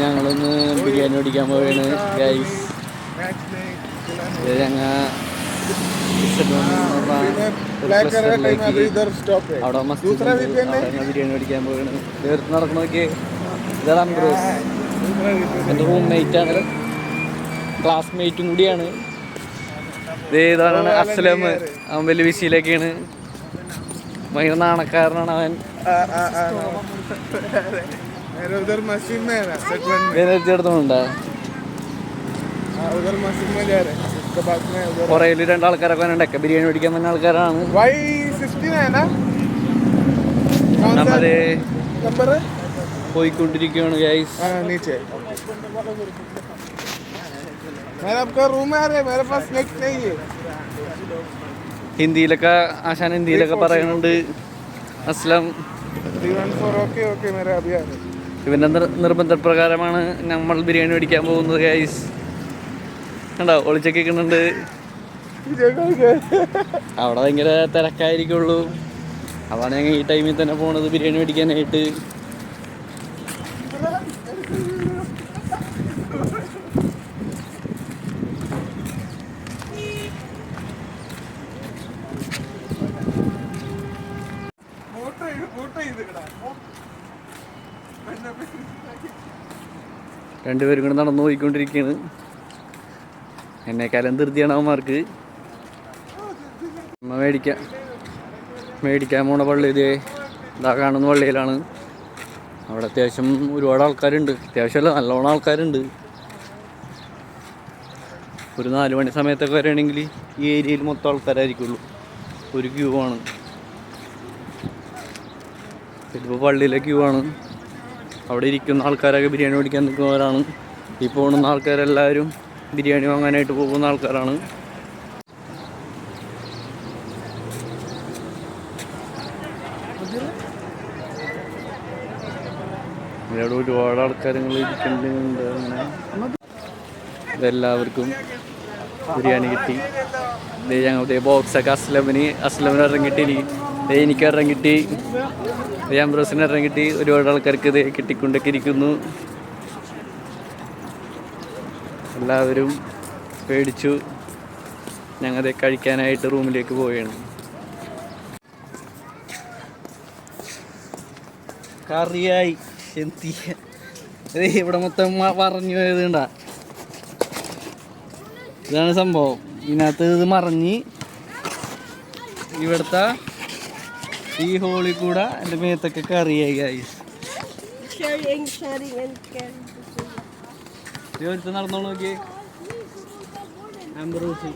ഞങ്ങളൊന്ന് ബിരിയാണി മേടിക്കാൻ പോവുകയാണ് ഗൈസ്. ഞങ്ങൾ അവിടെ മസ്ജിദ് ബിരിയാണി മേടിക്കാൻ പോവുകയാണ്. തീർത്ത് നടക്കണ നോക്കിയേ, ഇതാണ് അംബ്രോസ്. എൻ്റെ റൂംമേറ്റാണ്, ക്ലാസ്മേറ്റും കൂടിയാണ്. ഇതാണ് അസ്ലം. അവൻ വലിയ വിശയിലൊക്കെയാണ്, ഭയങ്കര നാണക്കാരനാണ് അവൻ. എടുത്തോണ്ടാ പുറയില് രണ്ടാൾക്കാരൊക്കെ ഉണ്ടൊക്കെ ബിരിയാണി മേടിക്കാൻ വന്ന ആൾക്കാരാണ്. നമ്മള് പോയിക്കൊണ്ടിരിക്കുകയാണ് ഗൈസ്. ഹിന്ദിയിലൊക്കെ ആശാൻ ഹിന്ദിയിലൊക്കെ പറയുന്നുണ്ട് അസ്ലം. ഇവന്റെ നിർബന്ധപ്രകാരമാണ് നമ്മൾ ബിരിയാണി മേടിക്കാൻ പോകുന്നത് ഗൈസ്. കണ്ടോ, ഒളിച്ചൊക്കെ നിൽക്കുന്നുണ്ട്. അവിടെ ഭയങ്കര തിരക്കായിരിക്കുള്ളൂ. അതാണ് ഞങ്ങൾ ഈ ടൈമിൽ തന്നെ പോണത് ബിരിയാണി മേടിക്കാനായിട്ട്. രണ്ടുപേരും കൂടെ നടന്നു പോയിക്കൊണ്ടിരിക്കുകയാണ്. എന്നെക്കാലം ധൃതിയാണ് അവന്മാർക്ക്. മേടിക്കാൻ പോണ പള്ളി ഇതാ കാണുന്ന പള്ളിയിലാണ്. അവിടെ അത്യാവശ്യം ഒരുപാട് ആൾക്കാരുണ്ട്. അത്യാവശ്യമല്ല, നല്ലോണം ആൾക്കാരുണ്ട്. ഒരു 4 മണി സമയത്തൊക്കെ വരികയാണെങ്കിൽ ഈ ഏരിയയിൽ മൊത്തം ആൾക്കാരായിരിക്കുള്ളൂ. ഒരു ക്യൂ ആണ്. ഇതിപ്പോൾ പള്ളിയിലെ ക്യൂ ആണ്. അവിടെ ഇരിക്കുന്ന ആൾക്കാരൊക്കെ ബിരിയാണി മേടിക്കാൻ നിൽക്കുന്നവരാണ്. ഈ പോകുന്ന ആൾക്കാരെല്ലാവരും ബിരിയാണി വാങ്ങാനായിട്ട് പോകുന്ന ആൾക്കാരാണ്. ഇവിടെ ഒരുപാട് ആൾക്കാരുകൾ ഇരിക്കുന്നുണ്ട്. അങ്ങനെ ഇതെല്ലാവർക്കും ബിരിയാണി കിട്ടി. ഞങ്ങളുടെ ബോക്സൊക്കെ അസ്ലമിന് ഇറങ്ങിയിട്ട് എനിക്ക് ഇറങ്ങിയിട്ട് അംബ്രോസിന് ഇറങ്ങിയിട്ട് ഒരുപാട് ആൾക്കാർക്ക് ഇത് കിട്ടിക്കൊണ്ടൊക്കെ ഇരിക്കുന്നു. എല്ലാവരും പേടിച്ചു. ഞങ്ങളത് കഴിക്കാനായിട്ട് റൂമിലേക്ക് പോവുകയാണ്. കറിയായി ഇവിടെ മൊത്തം മറഞ്ഞു പോയത് കണ്ടാ. ഇതാണ് സംഭവം. ഇതിനകത്ത് ഇത് മറിഞ്ഞ് ഇവിടുത്തെ ഈ ഹോളിൽ കൂടെ എൻ്റെ മേത്തൊക്കെ കറിയായി ഗൈസ്. നടന്നോ നോക്കിയേ അംബ്രോസ്.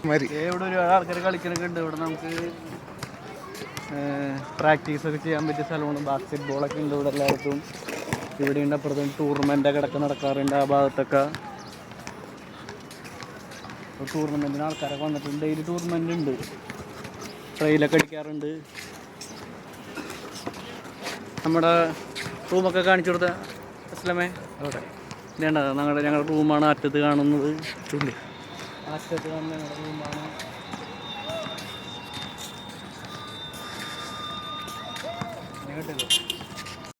ഇവിടെ ഒരുപാട് ആൾക്കാർ കളിക്കണൊക്കെ ഉണ്ട്. ഇവിടെ നമുക്ക് പ്രാക്ടീസൊക്കെ ചെയ്യാൻ പറ്റിയ സ്ഥലമാണ്. ബാസ്കറ്റ് ബോളൊക്കെ ഉണ്ട് ഇവിടെ എല്ലായിടത്തും. ഇവിടെ ഉണ്ട്. അപ്പുറത്തും ടൂർണമെൻ്റൊക്കെ ഇടയ്ക്ക് നടക്കാറുണ്ട്. ആ ഭാഗത്തൊക്കെ ടൂർണമെൻറ്റിന് ആൾക്കാരൊക്കെ വന്നിട്ടുണ്ട്. ഡെയിലി ടൂർണമെൻ്റ് ഉണ്ട്. ട്രെയിലൊക്കെ അടിക്കാറുണ്ട്. നമ്മുടെ റൂമൊക്കെ കാണിച്ചു കൊടുത്ത അസ്ലമേ അവിടെ ഇതേണ്ട ഞങ്ങളുടെ റൂമാണ് അറ്റത്ത് കാണുന്നത്. അറ്റത്ത് കാണുന്ന ഞങ്ങളുടെ റൂമാണ്. കേട്ടില്ല.